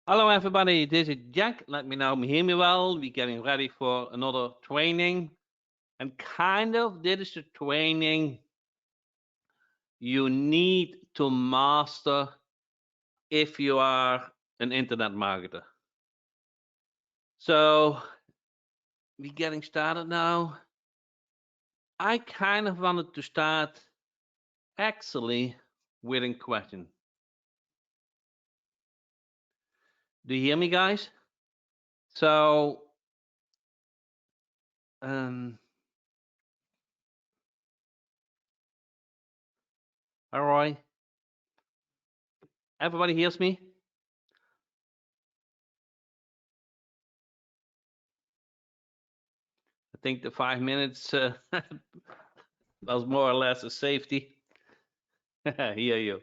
Hello everybody, this is Jack. Let me know, hear me well. We're getting ready for another training. And this is the training you need to master if you are an internet marketer. So we're getting started now. I wanted to start actually with a question. Do you hear me, guys? So, all right. Everybody hears me? I think the 5 minutes was more or less a safety. Hear you.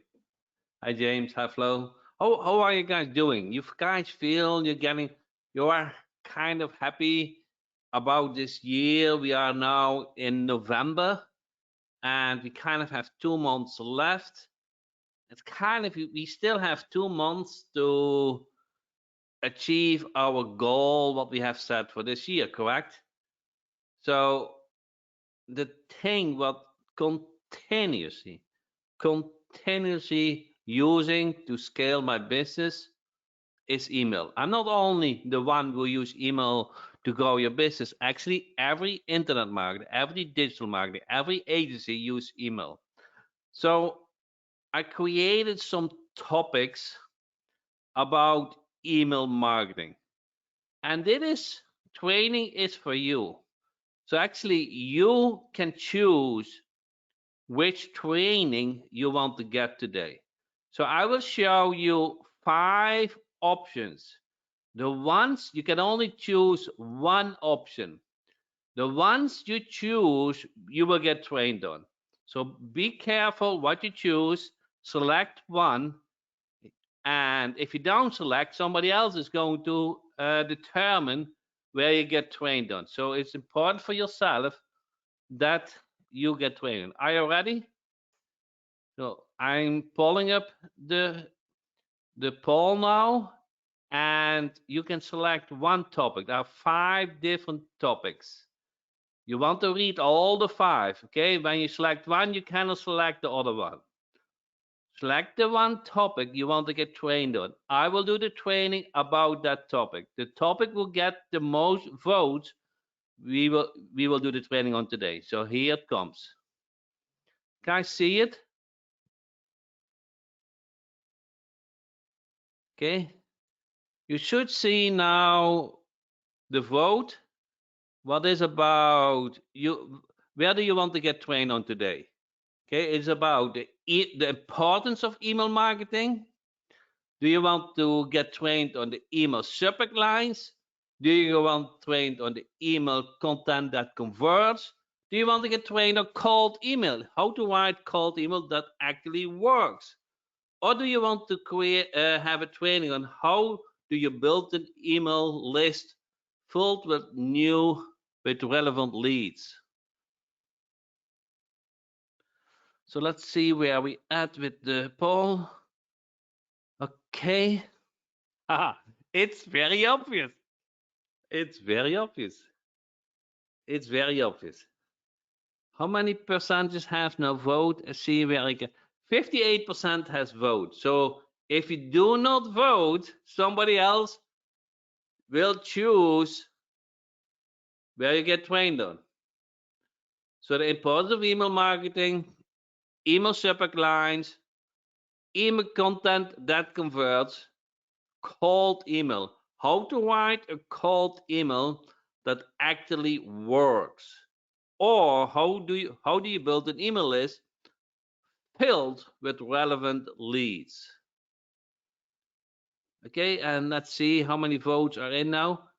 Hi James. Hi Flo. How are you guys doing? You guys feel you are kind of happy about this year? We are now in November and we kind of have 2 months left. It's we still have 2 months to achieve our goal, what we have set for this year, correct? So the thing what continuously continuously using to scale my business is email. I'm not only the one who use email to grow your business. Actually, every internet marketer, every digital marketer, every agency use email. So I created some topics about email marketing. And this training is for you. So actually, you can choose which training you want to get today. So I will show you 5 options. The ones you can only choose one option. The ones you choose, you will get trained on. So be careful what you choose. Select one. And if you don't select, somebody else is going to determine where you get trained on. So it's important for yourself that you get trained. Are you ready? So I'm pulling up the poll now, and you can select one topic. There are 5 different topics. You want to read all the 5, okay? When you select one, you cannot select the other one. Select the one topic you want to get trained on. I will do the training about that topic. The topic will get the most votes. We will do the training on today. So here it comes. Guys, see it? Okay. You should see now the vote. What is about you? Where do you want to get trained on today? Okay, it's about the importance of email marketing. Do you want to get trained on the email subject lines? Do you want trained on the email content that converts? Do you want to get trained on cold email? How to write cold email that actually works? Or do you want to have a training on how do you build an email list filled with relevant leads? So let's see where we at with the poll. Okay. It's very obvious. It's very obvious. It's very obvious. How many percentages have no vote? See where I get 58% has vote. So if you do not vote, somebody else will choose where you get trained on. So the importance of email marketing, email subject lines, email content that converts, cold email. How to write a cold email that actually works. Or how do you build an email list filled with relevant leads? Okay, and let's see how many votes are in now.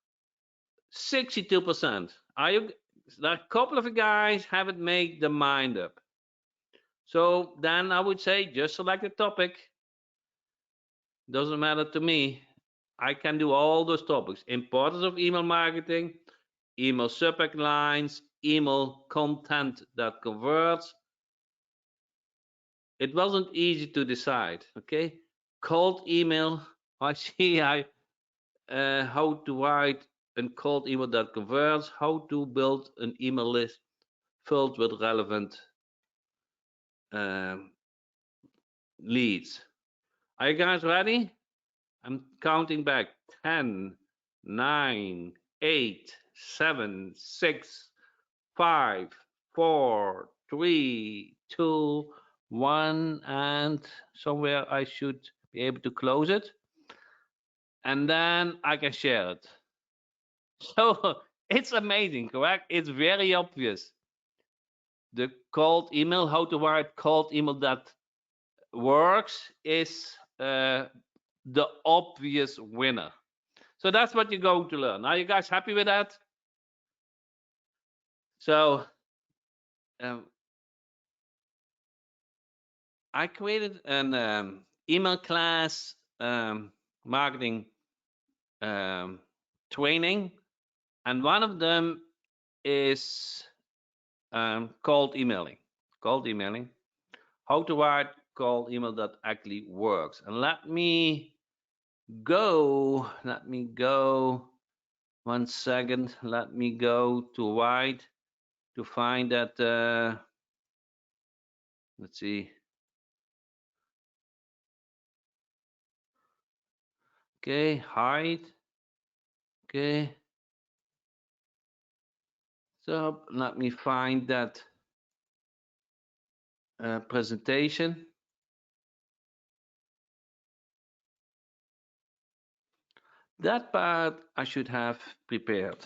62%. There are a couple of guys haven't made their mind up. So then I would say just select a topic. Doesn't matter to me. I can do all those topics. Importance of email marketing, email subject lines, email content that converts. It wasn't easy to decide, okay? Cold email. I see how to write a cold email that converts, how to build an email list filled with relevant um, leads. Are you guys ready? I'm counting back. 10, 9, 8, 7, 6, 5, 4, 3, 2, 1, and somewhere I should be able to close it. And then I can share it. So it's amazing, correct? It's very obvious. The cold email, how to write cold email that works is the obvious winner. So that's what you're going to learn. Are you guys happy with that? So um, I created an email class marketing training, and one of them is cold emailing. Cold emailing. How to write cold email that actually works. And let me go. 1 second. Let me go to write to find that. Let's see. Okay, hide. Okay. So let me find that presentation. That part I should have prepared.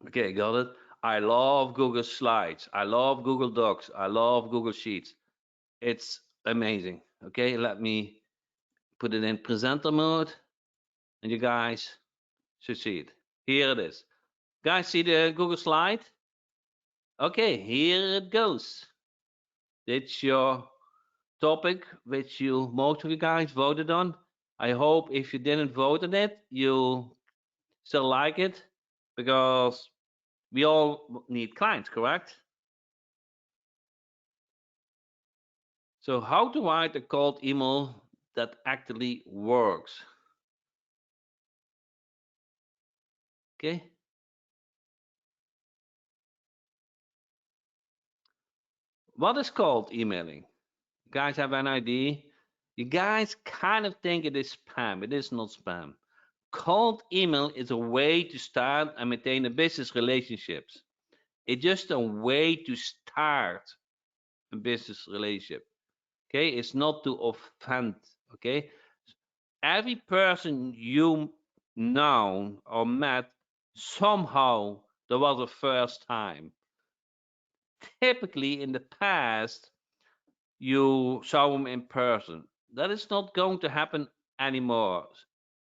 Okay, got it. I love Google Slides. I love Google Docs. I love Google Sheets. It's amazing. Okay, let me put it in presenter mode, and you guys should see it. Here it is. Guys, see the Google slide? Okay, here it goes. It's your topic which most of you guys voted on. I hope if you didn't vote on it, you still like it because we all need clients, correct? So how to write a cold email that actually works? Okay. What is cold emailing? You guys have an idea? You guys kind of think it is spam. It is not spam. Cold email is a way to start and maintain a business relationships. It's just a way to start a business relationship. Okay, it's not to offend. Okay, every person you know or met, somehow there was a first time. Typically in the past, you saw them in person. That is not going to happen anymore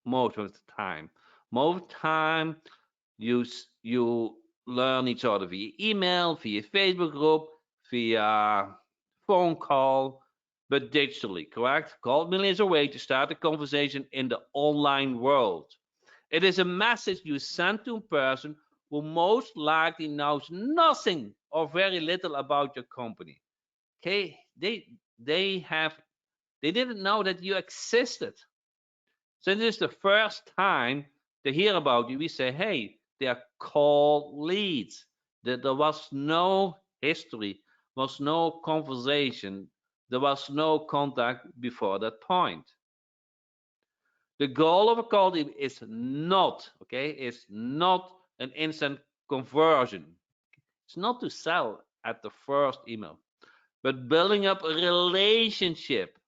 most of the time. Most of the time, you learn each other via email, via Facebook group, via phone call, but digitally, correct? Cold mailing is a way to start a conversation in the online world. It is a message you send to a person who most likely knows nothing or very little about your company. Okay, they didn't know that you existed. Since it's the first time they hear about you, we say, hey, they are cold leads. There was no history, was no conversation, there was no contact before that point. The goal of a cold email is not, okay, is not an instant conversion. It's not to sell at the first email, but building up a relationship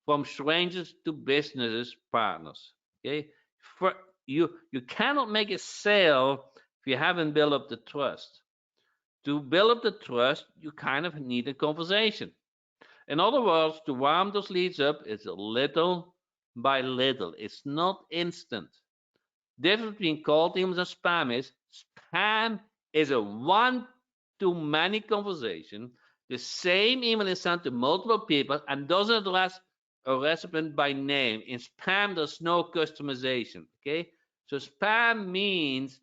from strangers to businesses partners. Okay, for you cannot make a sale if you haven't built up the trust. To build up the trust, you kind of need a conversation. In other words, to warm those leads up, it's a little by little. It's not instant. Difference between cold emails and spam is a one to many conversation. The same email is sent to multiple people and doesn't address a recipient by name. In spam, there's no customization. Okay, so spam means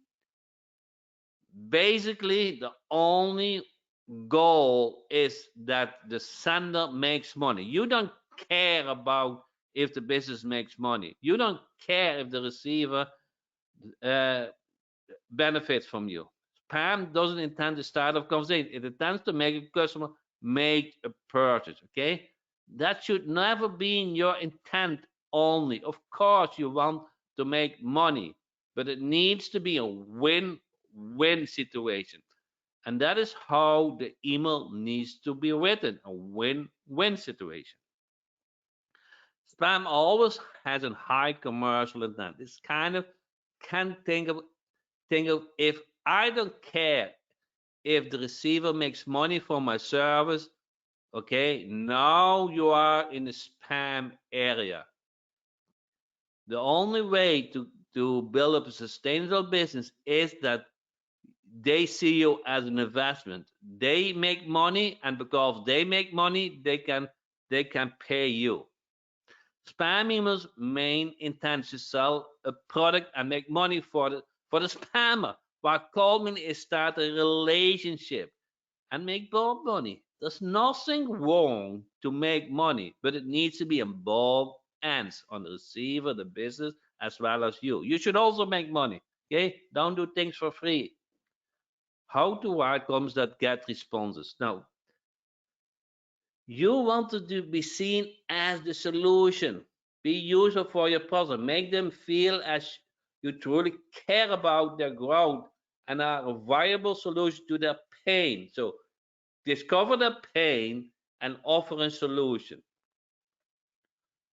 basically the only goal is that the sender makes money. You don't care about if the business makes money. You don't care if the receiver uh, benefits from you. Spam doesn't intend to start a conversation. It intends to make a customer make a purchase. Okay, that should never be in your intent only. Of course, you want to make money, but it needs to be a win-win situation. And that is how the email needs to be written, a win-win situation. Spam always has a high commercial intent. It's kind of can think of if I don't care if the receiver makes money from my service, okay, now you are in the spam area. The only way to build up a sustainable business is that they see you as an investment. They make money, and because they make money, they can pay you. Spam emails main intent to sell a product and make money for the spammer, while Coleman is start a relationship and make both money. There's nothing wrong to make money, but it needs to be on both ends, on the receiver, the business, as well as you. You should also make money. Okay, don't do things for free. How to write comments that get responses. Now, you want to be seen as the solution. Be useful for your person. Make them feel as you truly care about their growth and are a viable solution to their pain. So discover the pain and offer a solution.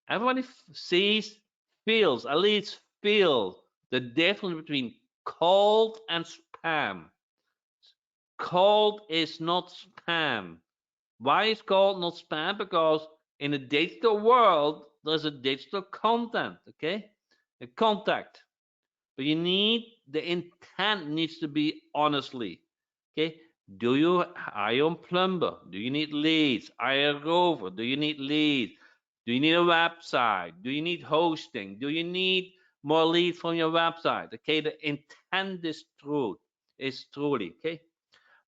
Everybody sees, feels, at least feels the difference between cold and spam. Cold is not spam. Why is cold not spam? Because in a digital world, there's a digital content, okay? A contact. But you need the intent needs to be honestly. Okay. Are you a plumber? Do you need leads? Are you a rover? Do you need leads? Do you need a website? Do you need hosting? Do you need more leads from your website? Okay, the intent is truly okay.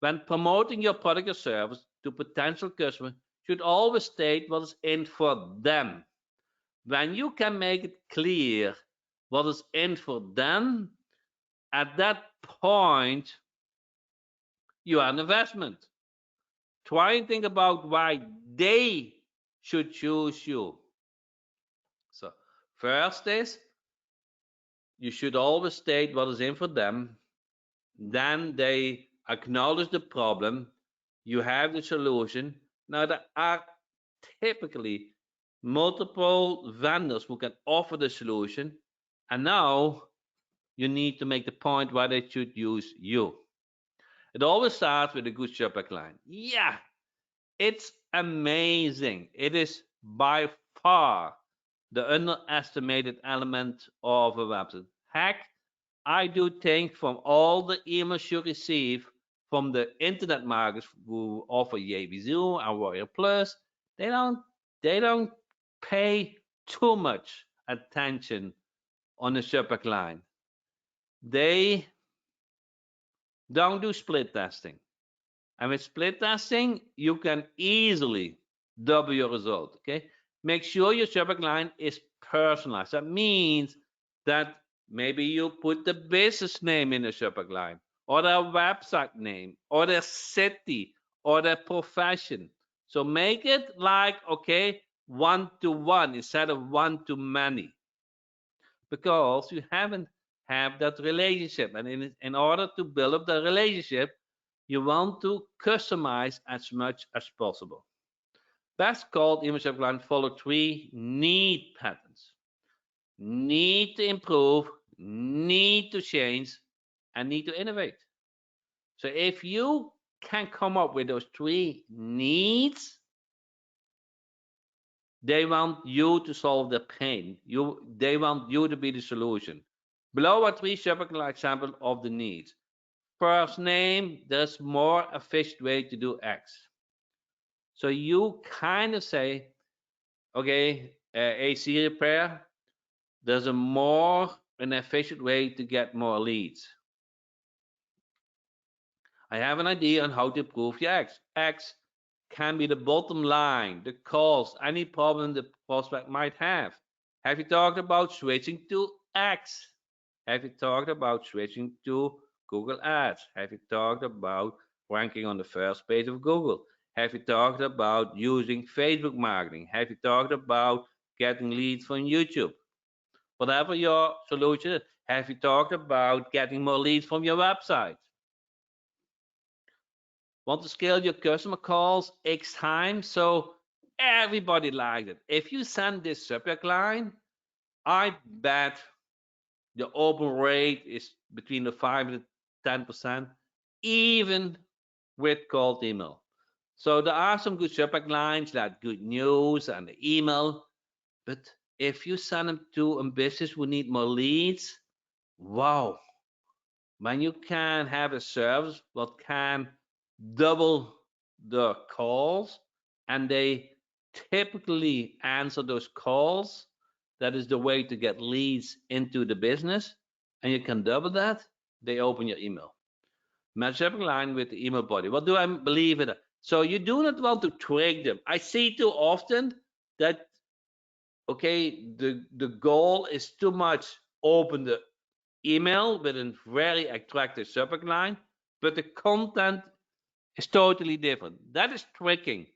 When promoting your product or service to potential customers, you should always state what is in for them. When you can make it clear what is in for them, at that point, you are an investment. Try and think about why they should choose you. So, first is you should always state what is in for them. Then they acknowledge the problem. You have the solution. Now, there are typically multiple vendors who can offer the solution. And now you need to make the point why they should use you. It always starts with a good Shopback line. Yeah, it's amazing. It is by far the underestimated element of a website. Heck, I do think from all the emails you receive from the internet markets who offer YaviZoo and Warrior Plus, they don't they don't pay too much attention on the Shopback line. They don't do split testing. And with split testing, you can easily double your result. Okay. Make sure your subject line is personalized. That means that maybe you put the business name in the subject line, or their website name, or their city, or their profession. So make it like, okay, one to one instead of one to many, because you haven't have that relationship. And in order to build up the relationship, you want to customize as much as possible. Best called image line follow three need patterns: need to improve, need to change, and need to innovate. So if you can come up with those three needs, they want you to solve the pain. They want you to be the solution. Below are three typical examples of the needs. First name, there's more efficient way to do X. So you kind of say, okay, AC repair, there's an efficient way to get more leads. I have an idea on how to improve your X. X can be the bottom line, the cost, any problem the prospect might have. Have you talked about switching to X? Have you talked about switching to Google Ads? Have you talked about ranking on the first page of Google? Have you talked about using Facebook marketing? Have you talked about getting leads from YouTube? Whatever your solution is, have you talked about getting more leads from your website? Want to scale your customer calls X times so everybody likes it. If you send this subject line, I bet the open rate is between the 5 and 10%, even with cold email. So there are some good subject lines like good news and the email, but if you send them to a business who need more leads, wow, when you can have a service that can double the calls and they typically answer those calls, that is the way to get leads into the business, and you can double that, they open your email. Match up line with the email body. What do I believe in? So you do not want to trick them. I see too often that okay, the goal is too much open the email with a very attractive subject line, but the content is totally different. That is tricking.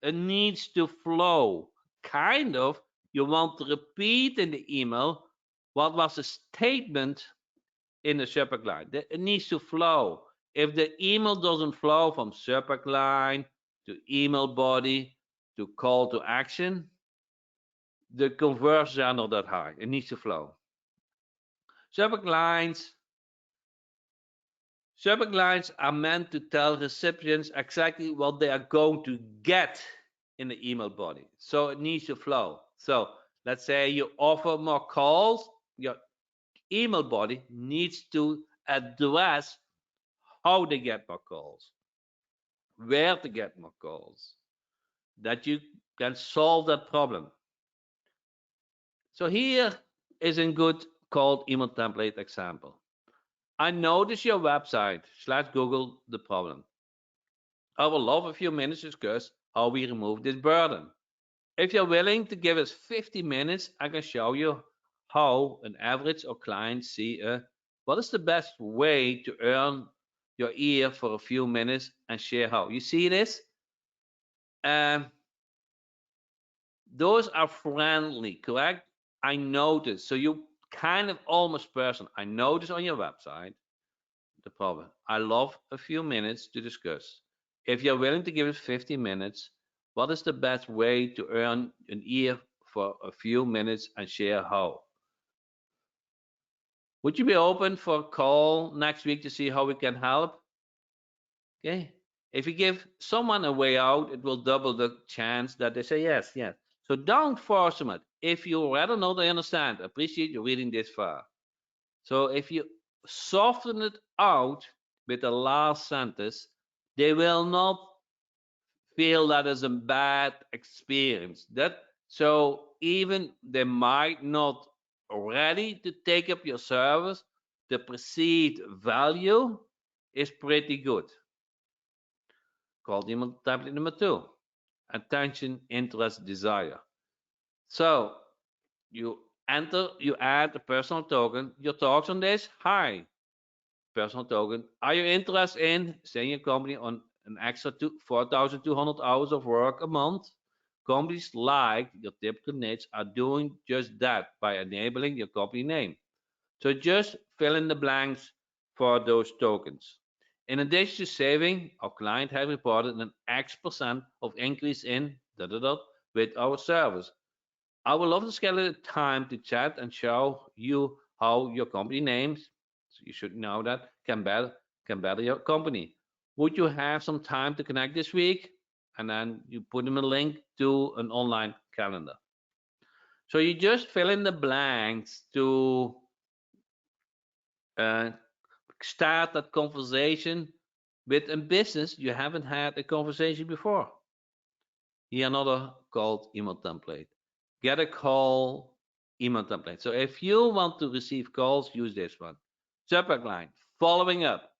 It needs to flow. Kind of, you want to repeat in the email what was the statement in the subject line. It needs to flow. If the email doesn't flow from subject line to email body to call to action, the conversions are not that high. It needs to flow. Subject lines Subject lines are meant to tell recipients exactly what they are going to get in the email body. So it needs to flow. So let's say you offer more calls, your email body needs to address how they get more calls, where to get more calls, that you can solve that problem. So here is a good cold email template example. I notice your website / Google the problem. I will love a few minutes to discuss how we remove this burden. If you're willing to give us 50 minutes, I can show you how an average or client see what is the best way to earn your ear for a few minutes and share how. You see this? Um, those are friendly, correct? I notice. So you kind of almost person. I notice on your website the problem. I love a few minutes to discuss. If you're willing to give us 50 minutes, what is the best way to earn an ear for a few minutes and share how? Would you be open for a call next week to see how we can help? Okay. If you give someone a way out, it will double the chance that they say yes, yes. So don't force them it. If you rather know they understand, appreciate you reading this far. So if you soften it out with the last sentence, they will not feel that is a bad experience. That so even they might not ready to take up your service, the perceived value is pretty good. Called email template number 2. Attention, interest, desire. So you add a personal token. Your thoughts on this? Hi, personal token. Are you interested in setting your company on an extra 4,200 hours of work a month? Companies like your typical niche are doing just that by enabling your company name. So just fill in the blanks for those tokens. In addition to saving, our client has reported an X% of increase in with our service. I would love to schedule a time to chat and show you how your company names, so you should know that, can better your company. Would you have some time to connect this week? And then you put them a link to an online calendar. So you just fill in the blanks to uh, start that conversation with a business you haven't had a conversation before. Here another called email template. Get a call email template. So if you want to receive calls, use this one. Subject line, following up.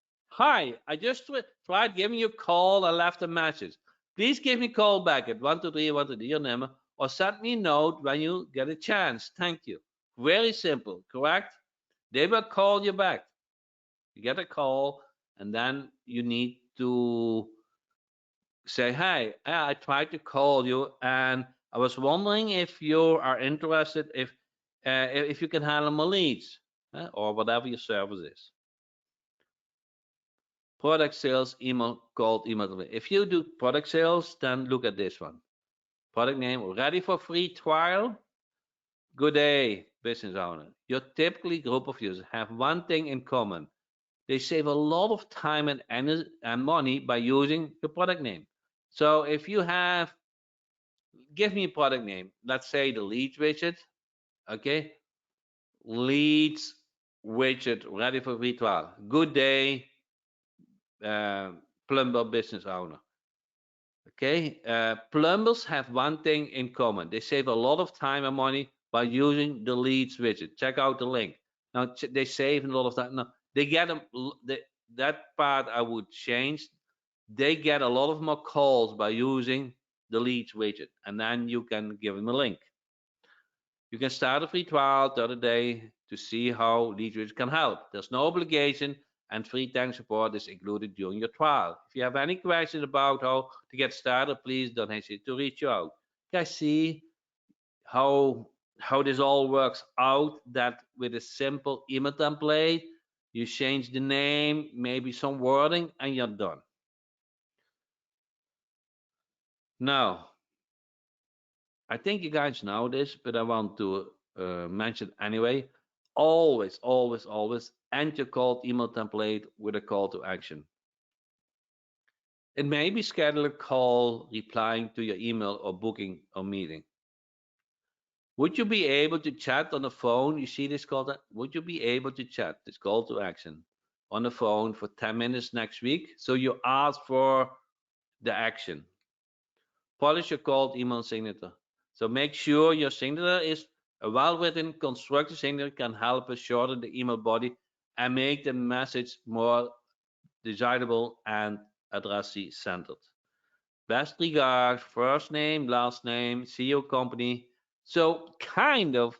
Hi, I just tried giving you a call and left a message. Please give me a call back at 123 your number, or send me a note when you get a chance. Thank you. Very simple, correct? They will call you back. You get a call, and then you need to say, "Hey, I tried to call you, and I was wondering if you are interested, if you can handle my leads, or whatever your service is." Product sales, email, cold email. If you do product sales, then look at this one. Product name, ready for free trial. Good day, business owner. Your typically group of users have one thing in common. They save a lot of time and money by using your product name. So if you have, give me a product name. Let's say the leads widget. Okay, leads widget ready for free trial. Good day, plumber business owner. Okay, plumbers have one thing in common. They save a lot of time and money by using the leads widget. Check out the link. Now they save a lot of time. Now they get them. That part I would change. They get a lot of more calls by using the leads widget, and then you can give them a link. You can start a free trial the other day to see how leads widget can help. There's no obligation, and free tech support is included during your trial. If you have any questions about how to get started, please don't hesitate to reach out. Guys, see how this all works out, that with a simple email template, you change the name, maybe some wording, and you're done. Now, I think you guys know this, but I want to mention anyway. Always, always, always end your cold email template with a call to action. It may be schedule a call, replying to your email, or booking a meeting. Would you be able to chat on the phone? You see this call? Would you be able to chat this call to action on the phone for 10 minutes next week? So you ask for the action. Polish your cold email signature. So make sure your signature is a well-written, constructed signature, can help us shorten the email body and make the message more desirable and addressee centered. Best regards, first name, last name, CEO company. So kind of,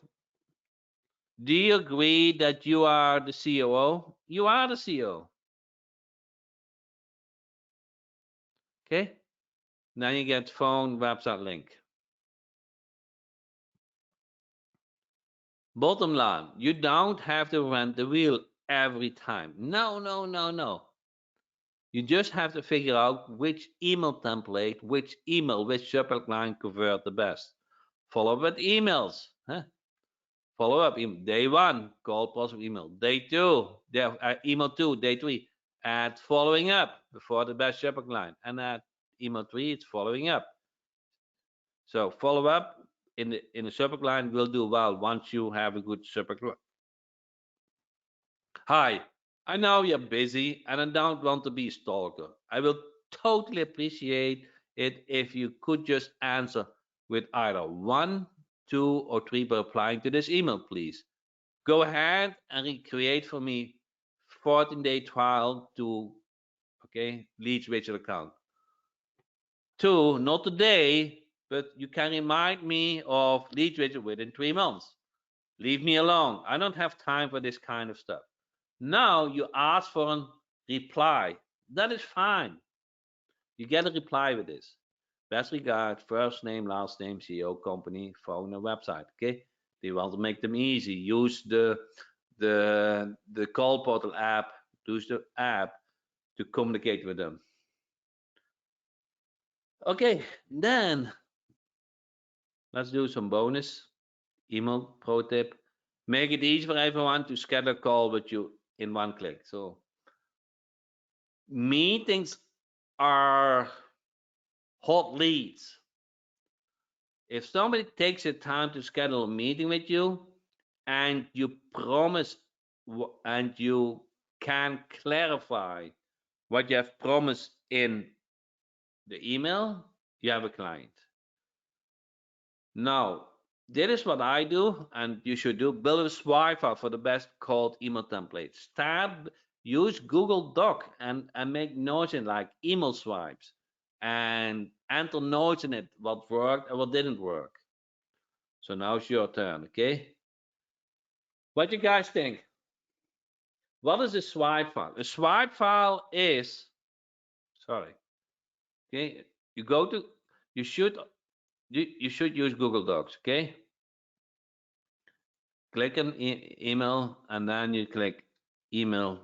do you agree that you are the COO? You are the CEO. Okay? Now you get phone, website link. Bottom line, you don't have to rent the wheel every time. No, no, no, no. You just have to figure out which email template, which email, which subject line convert the best. Follow up with emails. Follow up day one, call positive email. Day two, email two. Day three, add following up before the best subject line. And at email three, it's following up. So follow up in the subject line will do well once you have a good subject line. Hi, I know you're busy and I don't want to be a stalker. I will totally appreciate it if you could just answer with either one, two, or three by replying to this email, please. Go ahead and recreate for me 14-day trial to leads widget account. Two, not today, but you can remind me of leads widget within 3 months. Leave me alone. I don't have time for this kind of stuff. Now you ask for a reply. That is fine. You get a reply with this. Best regard, first name, last name, CEO, company, phone, and website. Okay. They want to make them easy. Use the call portal app. Use the app to communicate with them. Okay, then let's do some bonus email pro tip. Make it easy for everyone to schedule a call with you in one click. So meetings are hot leads. If somebody takes the time to schedule a meeting with you and you promise and you can clarify what you have promised in the email, you have a client. Now, this is what I do, and you should do. Build a Wi-Fi for the best cold email template. Start use Google Doc and make notes in like email swipes and enter notes in it, what worked and what didn't work. So now it's your turn, okay? What do you guys think? What is a swipe file? A swipe file is, sorry, okay, you go to, you should use Google Docs, okay? Click on email and then you click email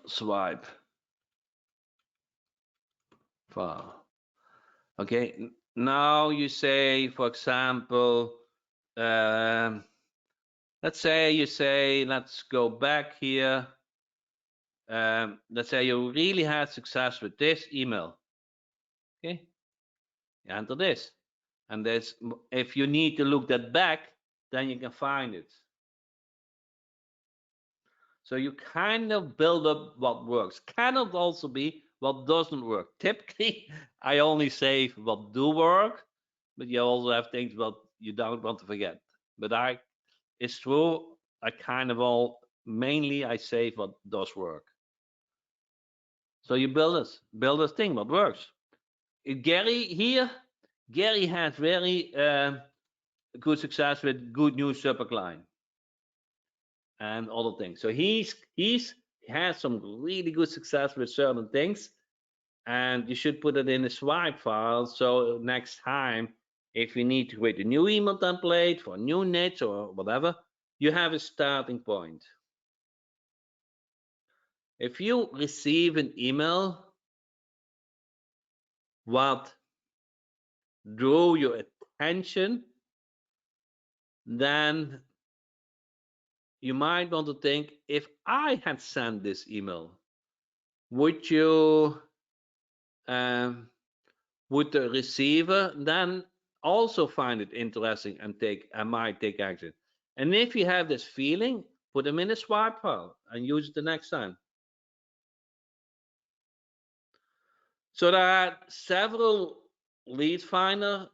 swipe file. Okay, now you say, for example, let's say you say, let's go back here. Let's say you really had success with this email. Okay, you enter this. And there's, if you need to look that back, then you can find it. So you kind of build up what works. Cannot also be what doesn't work. Typically, I only save what do work, but you also have things what you don't want to forget. But it's true. I kind of mainly I save what does work. So you build this thing what works. Gary had very good success with Good News Supercline and other things. So he's had some really good success with certain things, and you should put it in a swipe file. So next time, if you need to create a new email template for a new niche or whatever, you have a starting point. If you receive an email what drew your attention, then you might want to think, if I had sent this email, would you would the receiver then also find it interesting and might take action? And if you have this feeling, put them in a swipe file and use it the next time. So there are several lead finder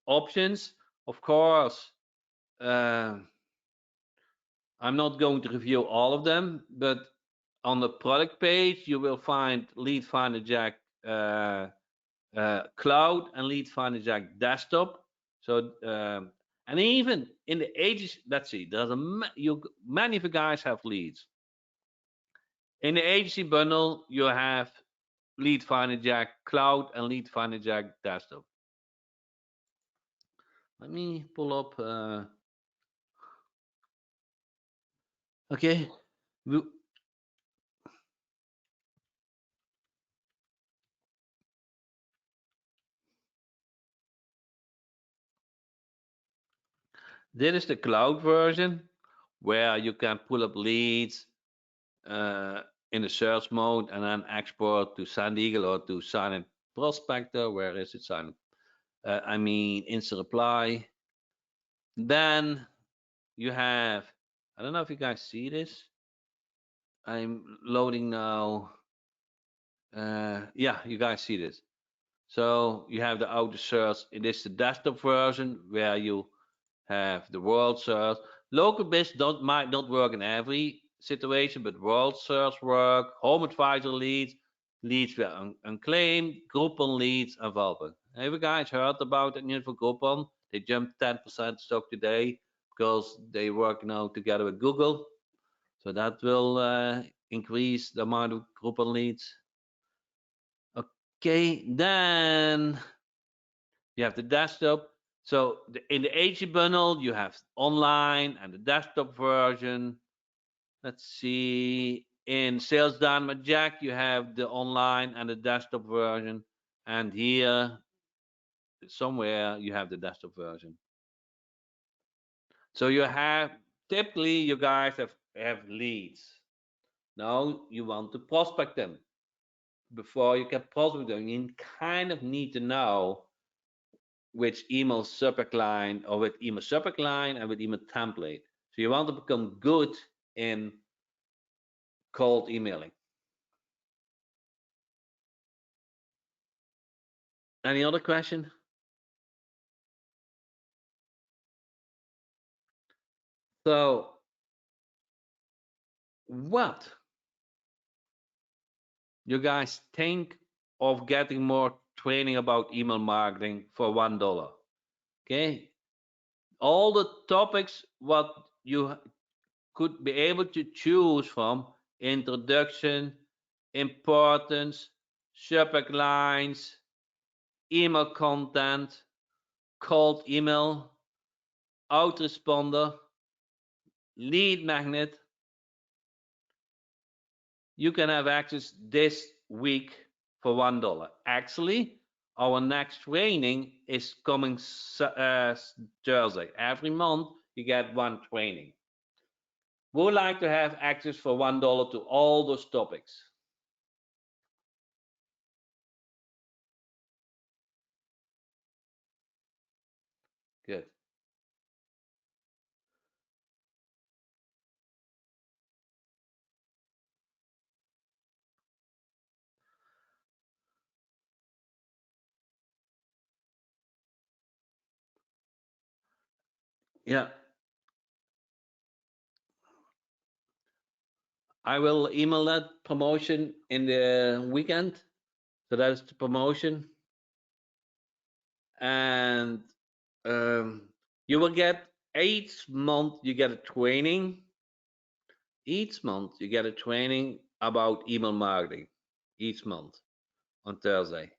options. Of course, I'm not going to review all of them, but on the product page, you will find Lead Finder Jack Cloud and Lead Finder Jack Desktop. So, and even in the agency, let's see, many of you guys have leads. In the agency bundle, you have Lead Finder Jack Cloud and Lead Finder Jack Desktop. Let me pull up. Okay. This is the cloud version where you can pull up leads in the search mode and then export to SendEagle or to Silent Prospector. Where is it? Silent. Instant reply. Then you have, I don't know if you guys see this. I'm loading now. Yeah, you guys see this. So you have the auto search. It is the desktop version where you have the world search. Local biz might not work in every situation, but world search work, home advisor leads, leads were unclaimed, Groupon leads, and Valpen. Have you guys heard about the news for Groupon? They jumped 10% stock today because they work now together with Google. So that will increase the amount of Groupon leads. Okay, then you have the desktop. So in the AG bundle, you have online and the desktop version. Let's see. In Sales Dynamite Jack, you have the online and the desktop version. And here, somewhere, you have the desktop version. So you have, typically, you guys have leads. Now you want to prospect them. Before you can prospect them, you kind of need to know which email subject line or with email subject line and with email template. So you want to become good in cold emailing. Any other question? So what you guys think of getting more training about email marketing for $1? Okay, all the topics what you could be able to choose from: introduction, importance, subject lines, email content, cold email, autoresponder, lead magnet. You can have access this week for $1. Actually, our next training is coming Thursday. Every month you get one training. We would like to have access for $1 to all those topics. Good. Yeah, I will email that promotion in the weekend. So that's the promotion. And you will get each month you get a training. Each month you get a training about email marketing. Each month on Thursday.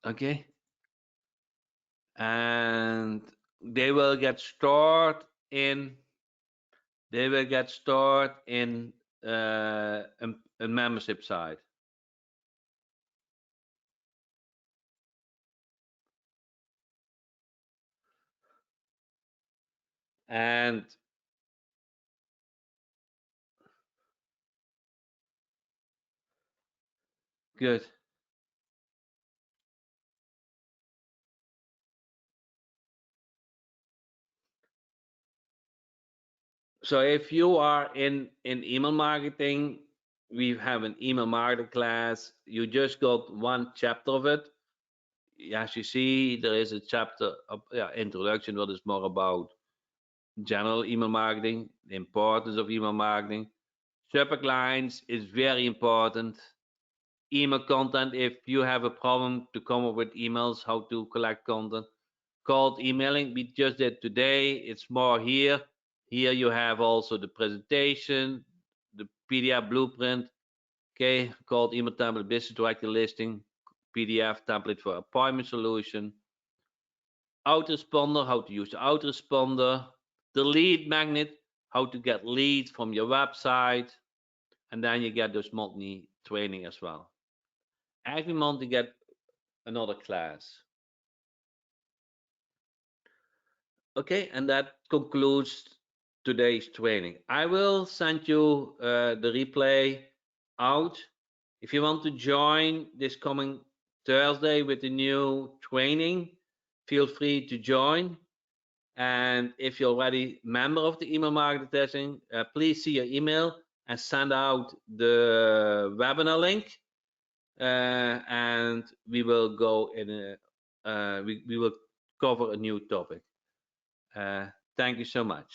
Okay. And they will get stored in a membership site. And good. So if you are in email marketing, we have an email marketing class. You just got one chapter of it. As you see, there is a chapter of introduction, what is more about general email marketing, the importance of email marketing. Subject lines is very important. Email content, if you have a problem to come up with emails, how to collect content. Cold emailing, we just did today. It's more here. Here you have also the presentation, the PDF blueprint, okay, called email template business directory listing, PDF template for appointment solution, autoresponder, how to use the autoresponder, the lead magnet, how to get leads from your website, and then you get those monthly training as well. Every month you get another class. Okay, and that concludes today's training. I will send you the replay out. If you want to join this coming Thursday with the new training, feel free to join. And if you're already member of the email marketing testing, please see your email and send out the webinar link. And we will go in we will cover a new topic. Thank you so much.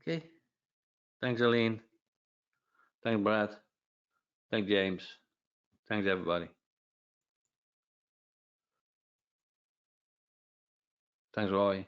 Okay. Thanks, Aline. Thanks, Brad. Thanks, James. Thanks, everybody. Thanks, Roy.